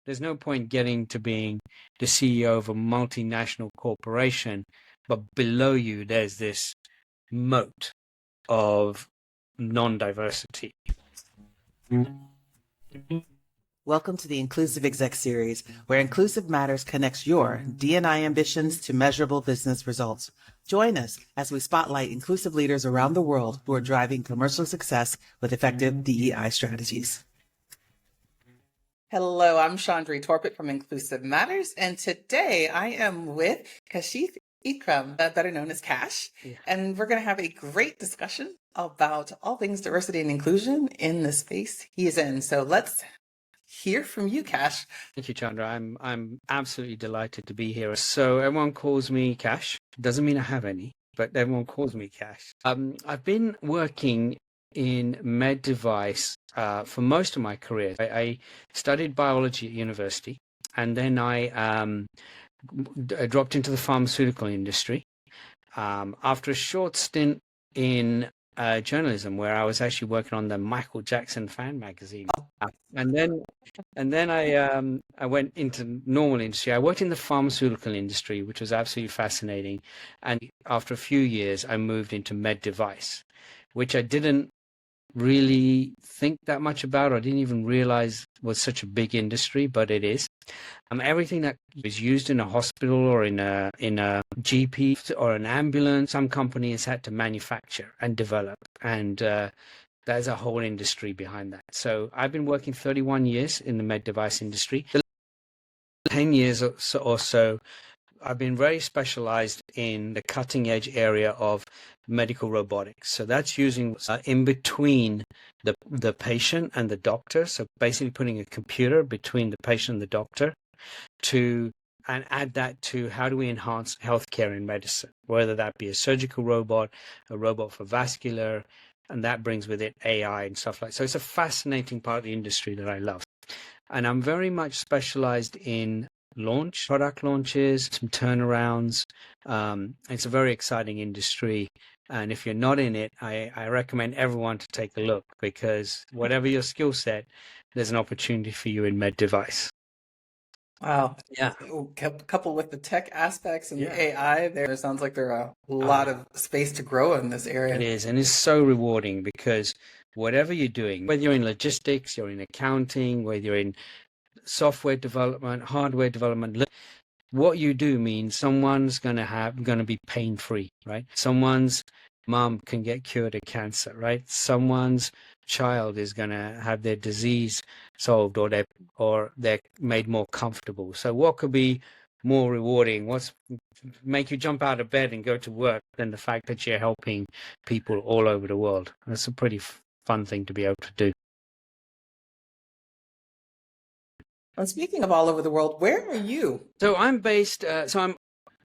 there's no point getting to being the CEO of a multinational corporation, but below you, there's this moat of non-diversity. Welcome to the Inclusive Exec Series, where Inclusive Matters connects your D&I ambitions to measurable business results. Join us as we spotlight inclusive leaders around the world who are driving commercial success with effective DEI strategies. Hello, I'm Chandre Torpet from Inclusive Matters, and today I am with Kash Ikram, better known as Kash, and we're going to have a great discussion about all things diversity and inclusion in the space he is in. So let's hear from you, Kash. Thank you, Chandra. I'm absolutely delighted to be here. So everyone calls me Kash. Doesn't mean I have any, but everyone calls me Kash. I've been working in med device for most of my career. I studied biology at university, and then I dropped into the pharmaceutical industry. After a short stint in journalism, where I was actually working on the Michael Jackson fan magazine, and then I went into normal industry. I worked in the pharmaceutical industry, which was absolutely fascinating. And after a few years, I moved into med device, which I didn't really think that much about. I didn't even realize was such a big industry, but it is. Everything that is used in a hospital or in a GP or an ambulance, some companies had to manufacture and develop, and there's a whole industry behind that. So I've been working 31 years in the med device industry. The 10 years or so, I've been very specialized in the cutting edge area of medical robotics. So that's using in between the patient and the doctor. So basically putting a computer between the patient and the doctor and add that to how do we enhance healthcare in medicine, whether that be a surgical robot, a robot for vascular, and that brings with it AI and stuff like that. So it's a fascinating part of the industry that I love. And I'm very much specialized in product launches, some turnarounds. It's a very exciting industry. And if you're not in it, I recommend everyone to take a look, because whatever your skill set, there's an opportunity for you in med device. Wow. Yeah. Coupled with the tech aspects and the AI, there sounds like there are a lot of space to grow in this area. It is, and it's so rewarding, because whatever you're doing, whether you're in logistics, you're in accounting, whether you're in software development, hardware development, what you do means someone's going to be pain-free, right? Someone's mom can get cured of cancer, right? Someone's child is going to have their disease solved, or they're made more comfortable. So what could be more rewarding? What's make you jump out of bed and go to work than the fact that you're helping people all over the world? That's a pretty fun thing to be able to do. And speaking of all over the world, where are you? So I'm based.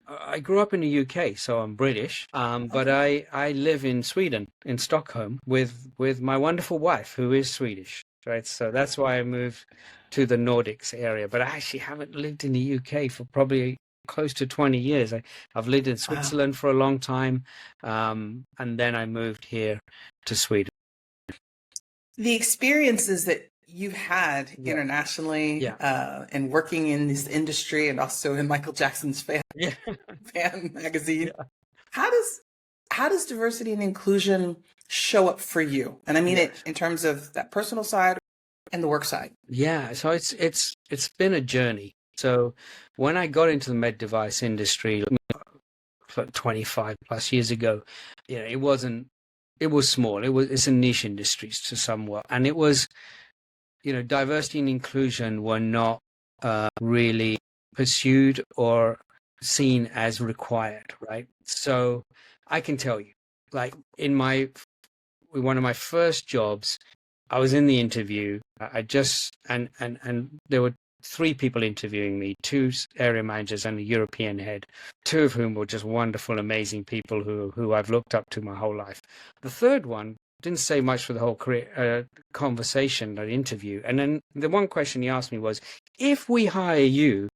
I grew up in the UK, so I'm British. But I live in Sweden, in Stockholm, with my wonderful wife, who is Swedish. Right. So that's why I moved to the Nordics area. But I actually haven't lived in the UK for probably close to 20 years. I've lived in Switzerland for a long time, and then I moved here to Sweden. The experiences that you've had internationally and working in this industry, and also in Michael Jackson's fan magazine. How does diversity and inclusion show up for you? And I mean it in terms of that personal side and the work side. Yeah, so it's been a journey. So when I got into the med device industry 25 plus years ago, it was small. It's a niche industry to somewhat, and it was, diversity and inclusion were not really pursued or seen as required, right? So I can tell you, like in one of my first jobs, I was in the interview. And there were 3 people interviewing me, 2 area managers and a European head, 2 of whom were just wonderful, amazing people who I've looked up to my whole life. The third one didn't say much for the whole conversation, that interview. And then the one question he asked me was, if we hire you,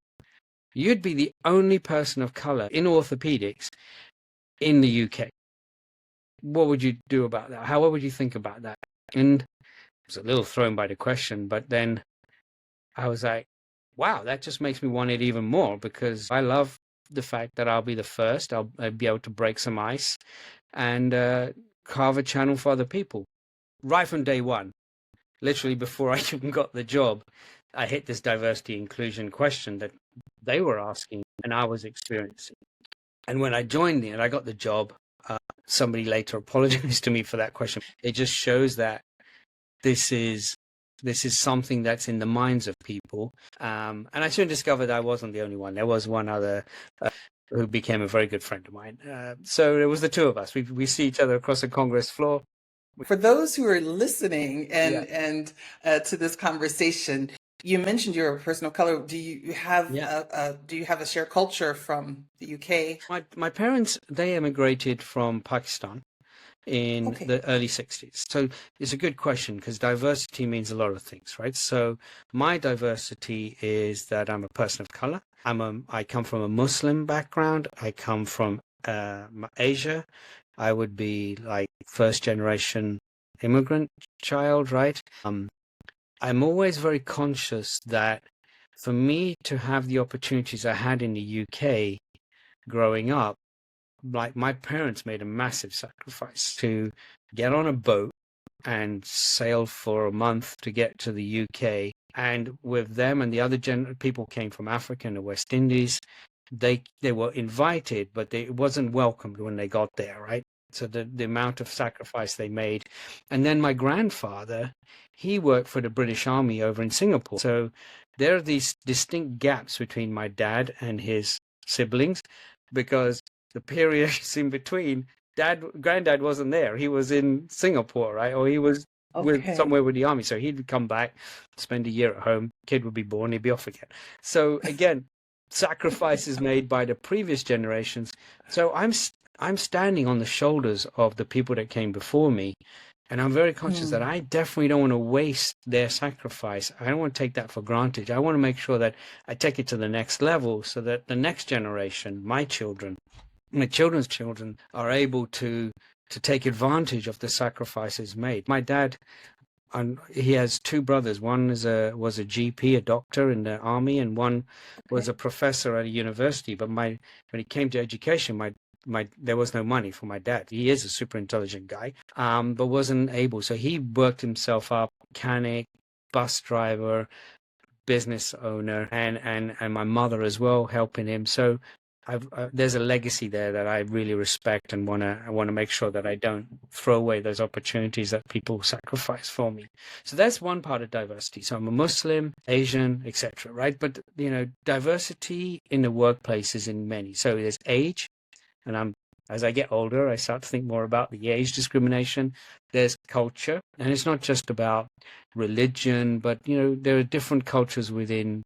you'd be the only person of color in orthopedics in the UK. What would you do about that? What would you think about that? And I was a little thrown by the question, but then I was like, wow, that just makes me want it even more, because I love the fact that I'll be the first. I'll be able to break some ice and carve a channel for other people right from day one. Literally before I even got the job, I hit this diversity inclusion question that they were asking and I was experiencing. And when I joined and I got the job, somebody later apologized to me for that question. It just shows that this is something that's in the minds of people. And I soon discovered I wasn't the only one. There was one other who became a very good friend of mine. So it was the two of us. We see each other across the Congress floor. For those who are listening and to this conversation, you mentioned you're a person of color. Do you have a shared culture from the UK? My parents, they immigrated from Pakistan in the early 60s. So it's a good question, because diversity means a lot of things, right? So my diversity is that I'm a person of color. I come from a Muslim background. I come from Asia. I would be like first generation immigrant child, right? I'm always very conscious that for me to have the opportunities I had in the UK growing up, like my parents made a massive sacrifice to get on a boat and sail for a month to get to the UK. And with them and the other people came from Africa and the West Indies, they were invited, but it wasn't welcomed when they got there, right? So the amount of sacrifice they made. And then my grandfather, he worked for the British Army over in Singapore. So there are these distinct gaps between my dad and his siblings, because the periods in between, granddad wasn't there. He was in Singapore, right? Or he was somewhere with the army. So he'd come back, spend a year at home, kid would be born, he'd be off again. So again, sacrifices made by the previous generations. So I'm standing on the shoulders of the people that came before me. And I'm very conscious that I definitely don't want to waste their sacrifice. I don't want to take that for granted. I want to make sure that I take it to the next level, so that the next generation, my children, my children's children, are able to take advantage of the sacrifices made. My dad, he has two brothers. One was a GP, a doctor in the army, and one was a professor at a university. But when it came to education, there was no money for my dad. He is a super intelligent guy, but wasn't able. So he worked himself up, mechanic, bus driver, business owner, and my mother as well, helping him. So there's a legacy there that I really respect, and want to make sure that I don't throw away those opportunities that people sacrifice for me. So that's one part of diversity. So I'm a Muslim, Asian, etc. Right? But diversity in the workplace is in many. So there's age, and as I get older, I start to think more about the age discrimination. There's culture, and it's not just about religion, but there are different cultures within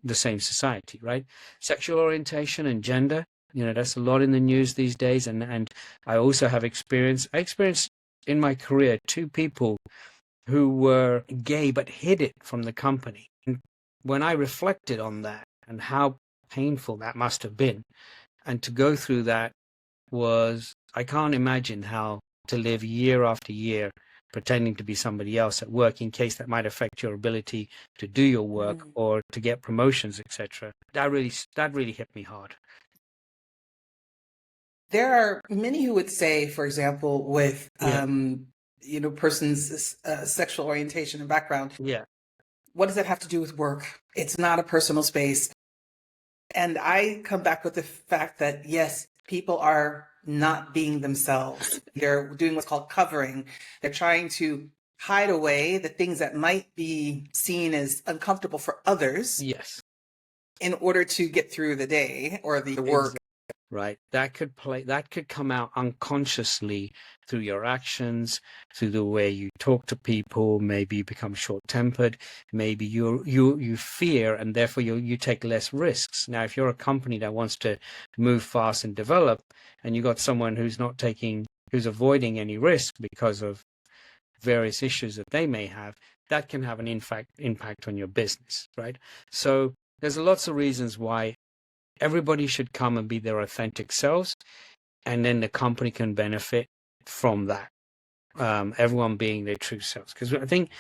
the same society, right? Sexual orientation and gender, that's a lot in the news these days. And I also have I experienced in my career 2 people who were gay but hid it from the company. And when I reflected on that and how painful that must have been, and to go through that, I can't imagine how to live year after year pretending to be somebody else at work, in case that might affect your ability to do your work or to get promotions, etc. That really hit me hard. There are many who would say, for example, with person's sexual orientation and background, what does that have to do with work? It's not a personal space. And I come back with the fact that, yes, people are not being themselves. They're doing what's called covering. They're trying to hide away the things that might be seen as uncomfortable for others. Yes. In order to get through the day or the work. Right. That could come out unconsciously through your actions, through the way you talk to people. Maybe you become short-tempered. Maybe you fear, and therefore you take less risks. Now, if you're a company that wants to move fast and develop, and you got someone who's avoiding any risk because of various issues that they may have, that can have an impact on your business, right? So there's lots of reasons why everybody should come and be their authentic selves, and then the company can benefit from that. Everyone being their true selves. Because I think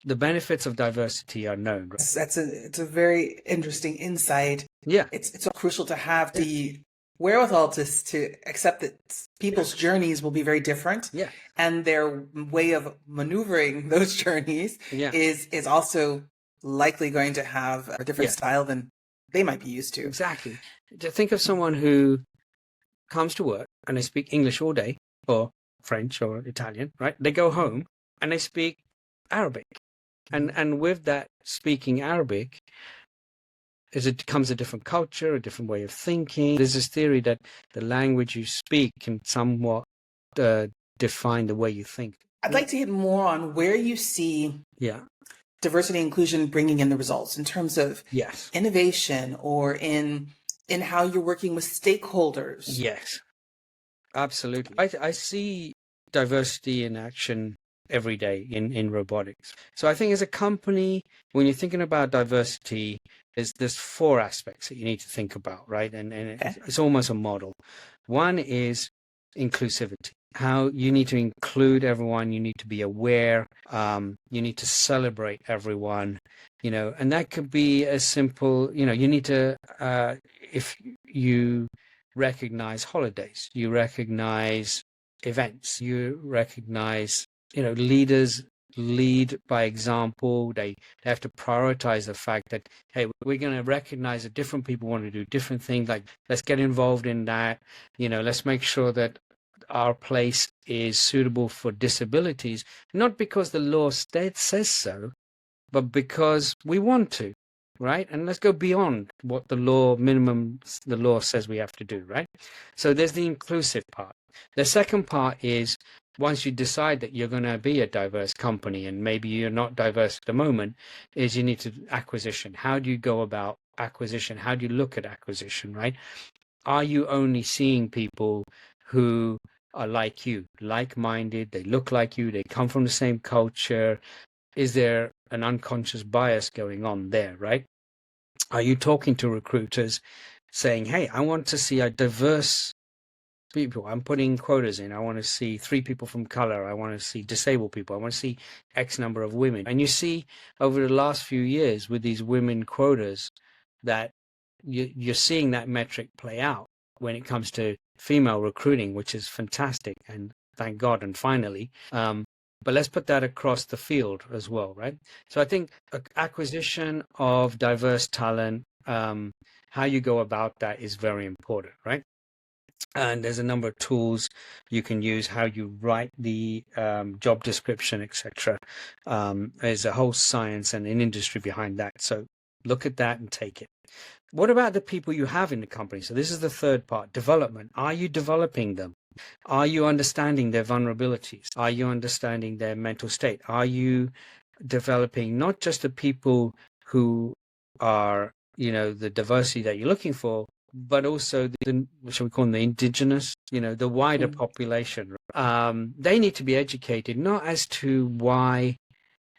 the benefits of diversity are known. Right? It's a very interesting insight. Yeah. It's so crucial to have the wherewithal to accept that people's journeys will be very different. Yeah. And their way of maneuvering those journeys is also likely going to have a different style than they might be used to. Exactly. To think of someone who comes to work and they speak English all day, or French or Italian, right? They go home and they speak Arabic. And with that speaking Arabic, it comes a different culture, a different way of thinking. There's this theory that the language you speak can somewhat define the way you think. I'd like to get more on where you see diversity and inclusion bringing in the results in terms of innovation or in how you're working with stakeholders. Yes, absolutely. I see diversity in action every day in robotics. So I think as a company, when you're thinking about diversity, there's 4 aspects that you need to think about, right? And it's almost a model. One is inclusivity. How you need to include everyone, you need to be aware, you need to celebrate everyone, and that could be as simple, you need to, if you recognize holidays, you recognize events, you recognize, leaders lead by example. They have to prioritize the fact that, hey, we're going to recognize that different people want to do different things. Like, let's get involved in that. Let's make sure that our place is suitable for disabilities, not because the law says so, but because we want to, right? And let's go beyond what the law says we have to do, right? So there's the inclusive part. The second part is, once you decide that you're going to be a diverse company, and maybe you're not diverse at the moment, is you need to acquisition. How do you go about acquisition? How do you look at acquisition, right? Are you only seeing people who are like you, like-minded, they look like you, they come from the same culture? Is there an unconscious bias going on there, right? Are you talking to recruiters saying, hey, I want to see a diverse people, I'm putting quotas in, I want to see 3 people from color, I want to see disabled people, I want to see X number of women? And you see over the last few years with these women quotas that you're seeing that metric play out when it comes to female recruiting, which is fantastic, and thank God, and finally. But let's put that across the field as well, right? So I think acquisition of diverse talent, how you go about that is very important, right? And there's a number of tools you can use, how you write the job description, etc. There's a whole science and an industry behind that. So look at that and take it. What about the people you have in the company? So this is the third part, development. Are you developing them? Are you understanding their vulnerabilities? Are you understanding their mental state? Are you developing not just the people who are, the diversity that you're looking for, but also what shall we call them, the indigenous, the wider population? They need to be educated, not as to why.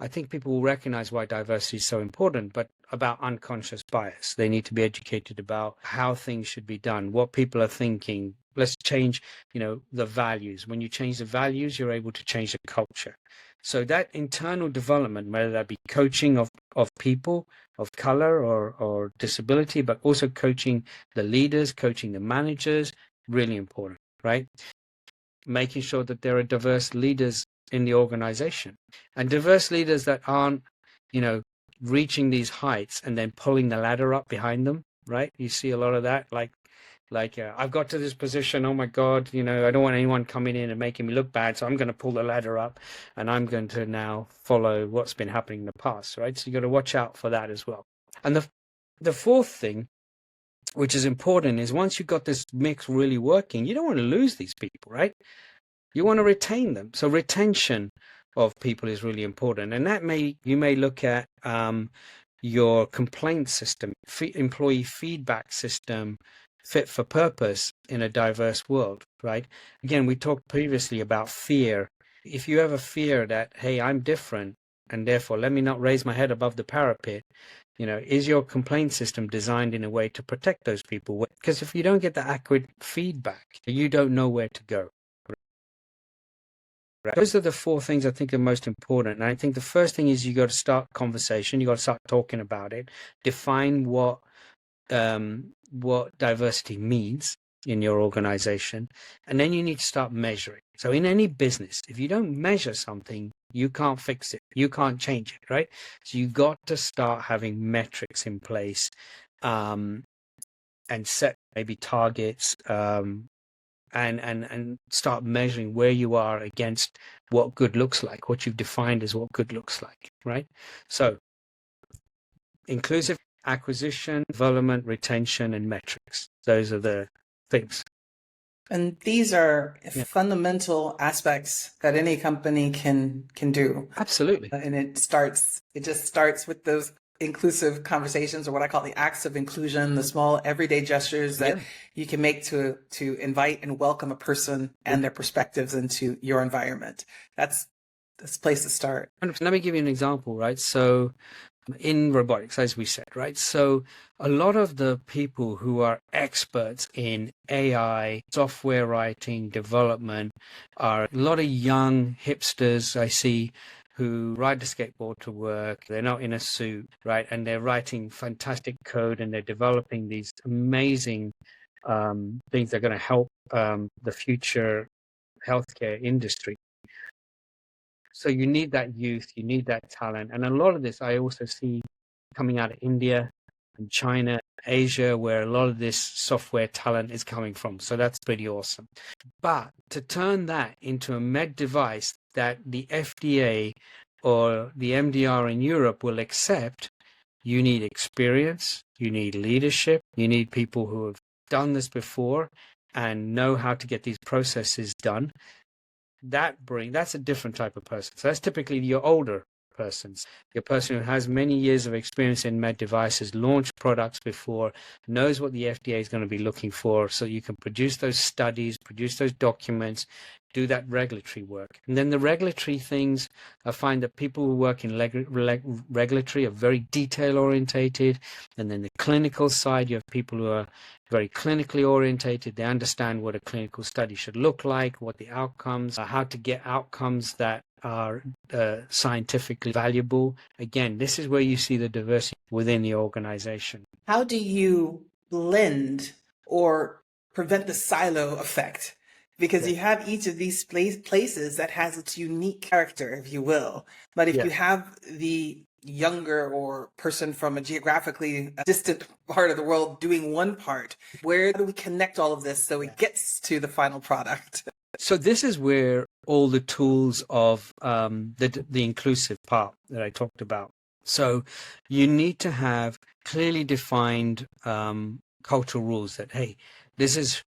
I think people will recognize why diversity is so important, but about unconscious bias. They need to be educated about how things should be done, what people are thinking. Let's change, the values. When you change the values, you're able to change the culture. So that internal development, whether that be coaching of people of color or disability, but also coaching the leaders, coaching the managers, really important, right? Making sure that there are diverse leaders in the organization, and diverse leaders that aren't, reaching these heights and then pulling the ladder up behind them, right? You see a lot of that, like I've got to this position, oh my God, I don't want anyone coming in and making me look bad, so I'm going to pull the ladder up and I'm going to now follow what's been happening in the past, right? So you got to watch out for that as well. And the fourth thing, which is important, is once you've got this mix really working, you don't want to lose these people, right? You want to retain them. So retention of people is really important. And that you may look at your complaint system, employee feedback system, fit for purpose in a diverse world, right? Again, we talked previously about fear. If you have a fear that, hey, I'm different, and therefore let me not raise my head above the parapet, is your complaint system designed in a way to protect those people? Because if you don't get the accurate feedback, you don't know where to go. Right? Those are the four things I think are most important. And I think the first thing is you got to start conversation. You got to start talking about it. Define what diversity means in your organization, and then you need to start measuring. So in any business, if you don't measure something, you can't fix it, you can't change it, right? So you got to start having metrics in place, and set maybe targets, and start measuring where you are against what good looks like, what you've defined as what good looks like, right? So inclusive acquisition, development, retention, and metrics. Those are the things. And these are fundamental aspects that any company can do. Absolutely. And it just starts with those inclusive conversations, or what I call the acts of inclusion, the small everyday gestures that you can make to invite and welcome a person and their perspectives into your environment. That's the place to start. Let me give you an example, right? So in robotics, as we said, right? So a lot of the people who are experts in AI, software writing, development, are a lot of young hipsters I see who ride the skateboard to work. They're not in a suit, right? And they're writing fantastic code, and they're developing these amazing things that are going to help the future healthcare industry. So you need that youth, you need that talent. And a lot of this I also see coming out of India and China, Asia, where a lot of this software talent is coming from. So that's pretty awesome. But to turn that into a med device that the FDA or the MDR in Europe will accept, you need experience, you need leadership, you need people who have done this before and know how to get these processes done. That's a different type of person. So that's typically your older persons, your person who has many years of experience in med devices, launched products before, knows what the FDA is going to be looking for, so you can produce those studies, produce those documents, do that regulatory work. And then the regulatory things, I find that people who work in regulatory are very detail orientated. And then the clinical side, you have people who are very clinically orientated. They understand what a clinical study should look like, what the outcomes, how to get outcomes that are scientifically valuable. Again, this is where you see the diversity within the organization. How do you blend or prevent the silo effect? Because you have each of these places that has its unique character, if you will. But if you have the younger or person from a geographically distant part of the world doing one part, where do we connect all of this so it gets to the final product? So this is where all the tools of the inclusive part that I talked about. So you need to have clearly defined cultural rules that, hey, this is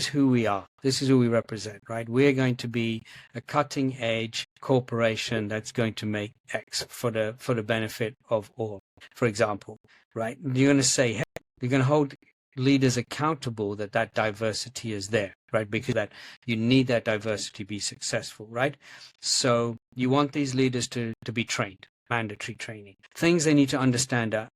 who we are. This is who we represent, right? We're going to be a cutting edge corporation that's going to make X for the benefit of all, for example, right? You're going to say, hey, you're going to hold leaders accountable that diversity is there, right? Because that you need that diversity to be successful, right? So you want these leaders to be trained, mandatory training. Things they need to understand are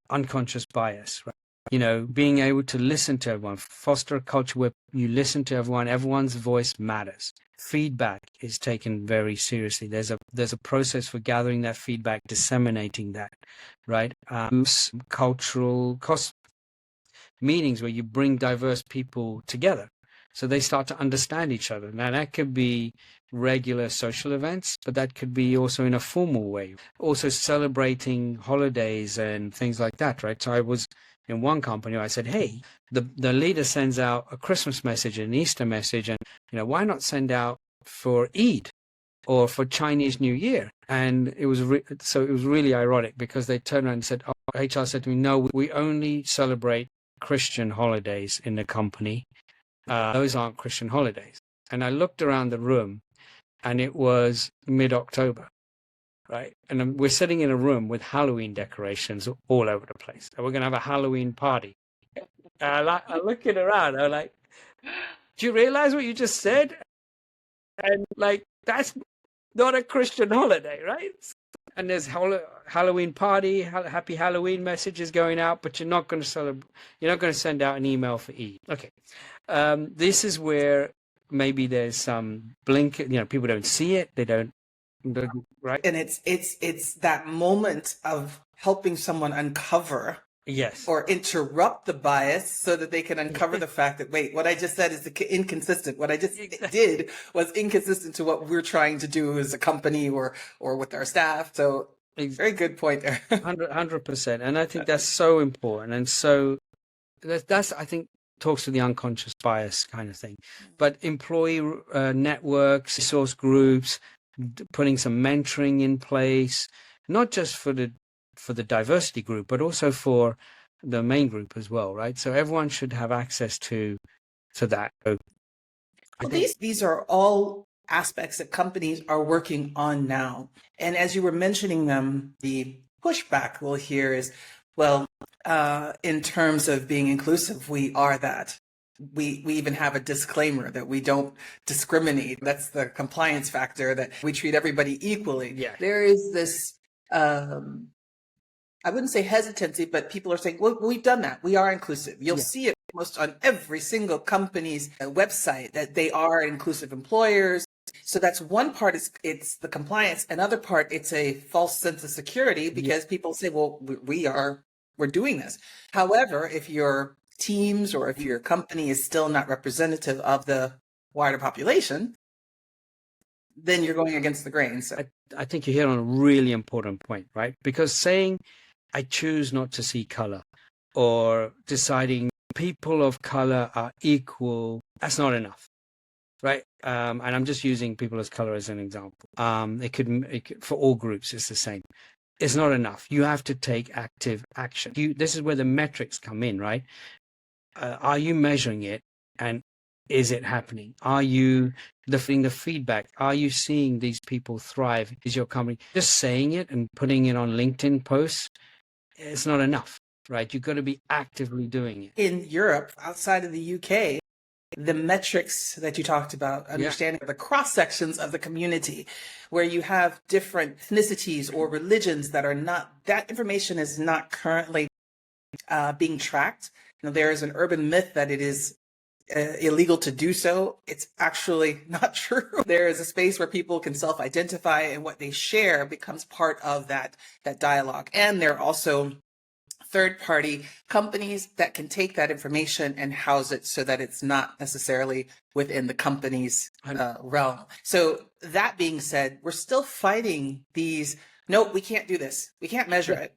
unconscious bias, right? You know, being able to listen to everyone, foster a culture where you listen to everyone, everyone's voice matters. Feedback is taken very seriously. There's a process for gathering that feedback, disseminating that, right? Cultural meetings where you bring diverse people together so they start to understand each other. Now that could be regular social events, but that could be also in a formal way. Also celebrating holidays and things like that, right? So I was in one company, I said, hey, the leader sends out a Christmas message, an Easter message, and why not send out for Eid or for Chinese New Year? And it was so it was really ironic because they turned around and said, HR said to me, no, we only celebrate Christian holidays in the company. Those aren't Christian holidays. And I looked around the room and it was mid-October. Right. And we're sitting in a room with Halloween decorations all over the place. And we're going to have a Halloween party. I'm looking around. I'm like, do you realize what you just said? And like, that's not a Christian holiday, right? And there's Halloween party, happy Halloween messages going out, but you're not going to send out an email for Eid. Okay. This is where maybe there's some blink, people don't see it, they don't, right? And it's that moment of helping someone uncover yes, or interrupt the bias so that they can uncover the fact that, wait, what I just said is inconsistent. What I just did was inconsistent to what we're trying to do as a company or with our staff. So very good point there. 100%. And I think that's so important. And so that's I think, talks to the unconscious bias kind of thing. But employee networks, resource groups, putting some mentoring in place, not just for the diversity group, but also for the main group as well, right? So everyone should have access to that. Well, these are all aspects that companies are working on now. And as you were mentioning them, the pushback we'll hear is, well, in terms of being inclusive, we are that. We even have a disclaimer that we don't discriminate. That's the compliance factor, that we treat everybody equally. Yeah. There is this, I wouldn't say hesitancy, but people are saying, well, we've done that. We are inclusive. You'll see it almost on every single company's website that they are inclusive employers. So that's one part, it's the compliance. Another part, it's a false sense of security because people say, well, we're doing this. However, if your teams or if your company is still not representative of the wider population, then you're going against the grain. So I think you hit on a really important point, right? Because saying, I choose not to see color, or deciding people of color are equal, that's not enough, right? And I'm just using people of color as an example. It could for all groups, it's the same. It's not enough. You have to take active action. This is where the metrics come in, right? Are you measuring it, and is it happening? Are you the feedback? Are you seeing these people thrive? Is your company just saying it and putting it on LinkedIn posts? It's not enough, right? You've got to be actively doing it. In Europe, outside of the UK, the metrics that you talked about, understanding the cross sections of the community, where you have different ethnicities or religions that information is not currently being tracked. There is an urban myth that it is illegal to do so. It's actually not true. There is a space where people can self-identify, and what they share becomes part of that dialogue. And there are also third-party companies that can take that information and house it so that it's not necessarily within the company's realm. So that being said, we're still fighting these, no, we can't do this. We can't measure it.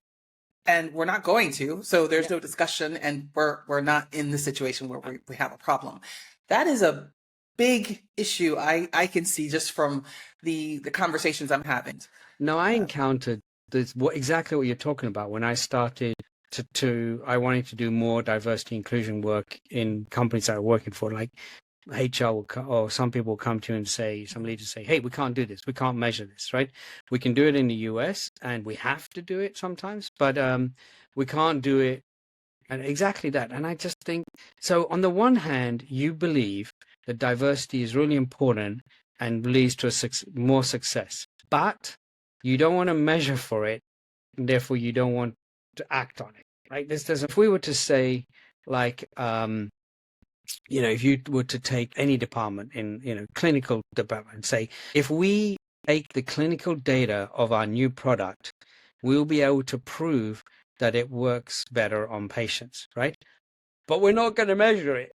And we're not going to, so there's no discussion, and we're not in the situation where we have a problem. That is a big issue I can see just from the conversations I'm having. No, I encountered this, exactly what you're talking about when I started I wanted to do more diversity inclusion work in companies that I was working for, like HR will come, or some people will come to you and say, some leaders say, hey, we can't do this. We can't measure this, right? We can do it in the US and we have to do it sometimes, but we can't do it. And exactly that. And I just think, so on the one hand, you believe that diversity is really important and leads to more success, but you don't want to measure for it. And therefore you don't want to act on it, right? If we were to say, like, if you were to take any department in, clinical department, say, if we take the clinical data of our new product, we'll be able to prove that it works better on patients, right? But we're not going to measure it.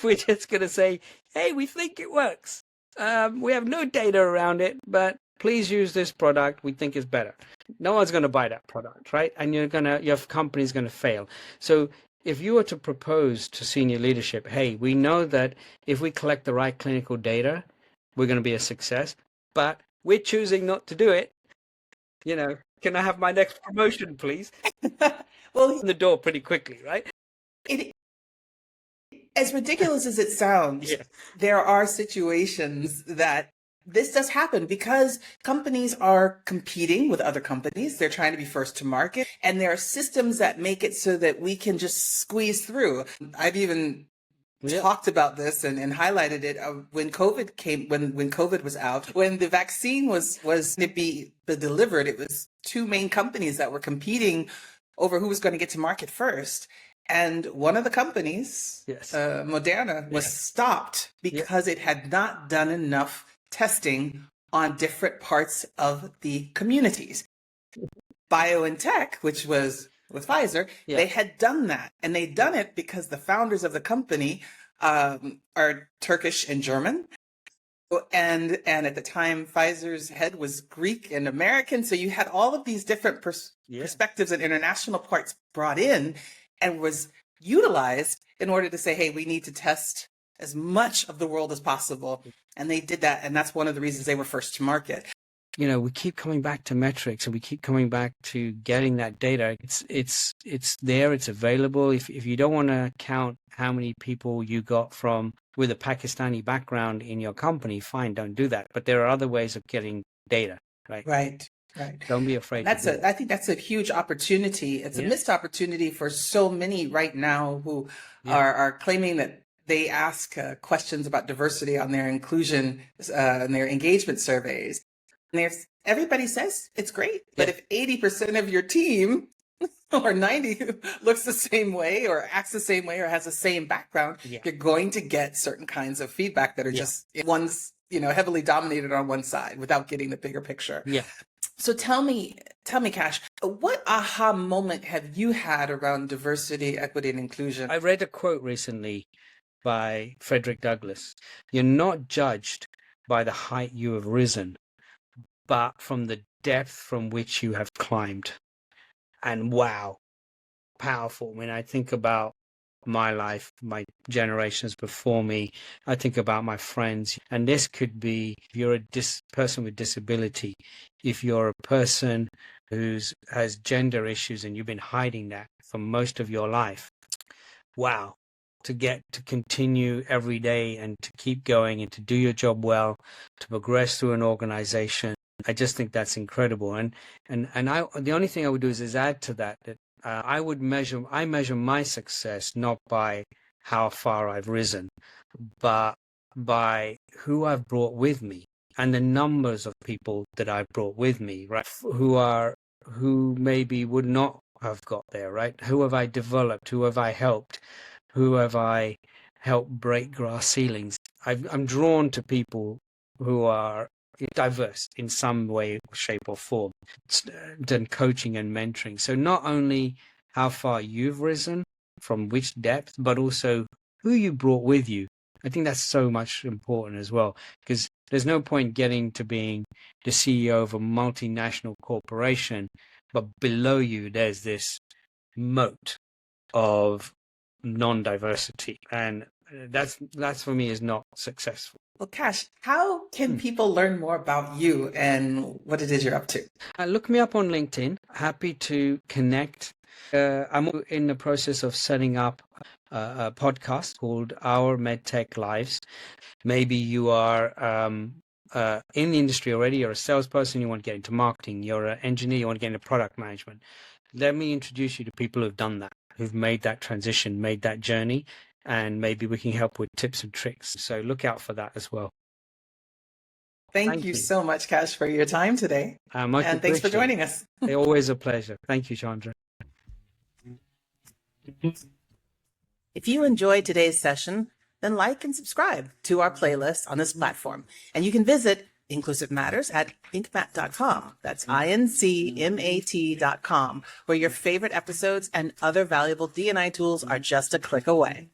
We're just going to say, hey, we think it works. We have no data around it, but please use this product. We think it's better. No one's going to buy that product, right? And your company's going to fail. So if you were to propose to senior leadership, hey, we know that if we collect the right clinical data, we're going to be a success, but we're choosing not to do it. Can I have my next promotion, please? Well, in the door pretty quickly, right? As ridiculous as it sounds, there are situations that this does happen because companies are competing with other companies. They're trying to be first to market, and there are systems that make it so that we can just squeeze through. I've even talked about this and highlighted it when COVID came, when COVID was out, when the vaccine was to be delivered. It was two main companies that were competing over who was going to get to market first. And one of the companies, Moderna, was stopped because it had not done enough testing on different parts of the communities. BioNTech, which was with Pfizer, they had done that. And they'd done it because the founders of the company are Turkish and German. And at the time, Pfizer's head was Greek and American. So you had all of these different perspectives and international parts brought in and was utilized in order to say, hey, we need to test as much of the world as possible. And they did that. And that's one of the reasons they were first to market. You know, we keep coming back to metrics and we keep coming back to getting that data. It's there, it's available. If you don't want to count how many people you got from with a Pakistani background in your company, fine, don't do that. But there are other ways of getting data, right? Right. Don't be afraid. I think that's a huge opportunity. It's a missed opportunity for so many right now who are claiming that they ask questions about diversity on their inclusion and their engagement surveys. And everybody says it's great, but if 80% of your team or 90 looks the same way or acts the same way or has the same background, you're going to get certain kinds of feedback that are just one's, heavily dominated on one side without getting the bigger picture. So tell me, Kash, what aha moment have you had around diversity, equity, and inclusion? I read a quote recently by Frederick Douglass. You're not judged by the height you have risen, but from the depth from which you have climbed. And wow, powerful. When I think about my life, my generations before me, I think about my friends. And this could be, if you're a person with disability, if you're a person who has gender issues and you've been hiding that for most of your life, wow, to get to continue every day and to keep going and to do your job well, to progress through an organization. I just think that's incredible. And the only thing I would do is add to that I measure my success not by how far I've risen, but by who I've brought with me and the numbers of people that I've brought with me, right? Who maybe would not have got there, right? Who have I developed? Who have I helped? Who have I helped break glass ceilings? I'm drawn to people who are diverse in some way, shape or form, done coaching and mentoring. So not only how far you've risen, from which depth, but also who you brought with you. I think that's so much important as well, because there's no point getting to being the CEO of a multinational corporation, but below you there's this moat of non-diversity, and that's for me is not successful. Well, Kash, how can people learn more about you and what it is you're up to? Look me up on LinkedIn. Happy to connect. I'm in the process of setting up a podcast called Our MedTech Lives. Maybe you are in the industry already, you're a salesperson, you want to get into marketing, you're an engineer, you want to get into product management. Let me introduce you to people who've done that, who've made that transition, made that journey, and maybe we can help with tips and tricks. So look out for that as well. Thank you so much, Kash, for your time today. And thanks for joining us. Always a pleasure. Thank you, Chandre. If you enjoyed today's session, then like and subscribe to our playlist on this platform. And you can visit Inclusive Matters at incmat.com. That's INCMAT.com, where your favorite episodes and other valuable D&I tools are just a click away.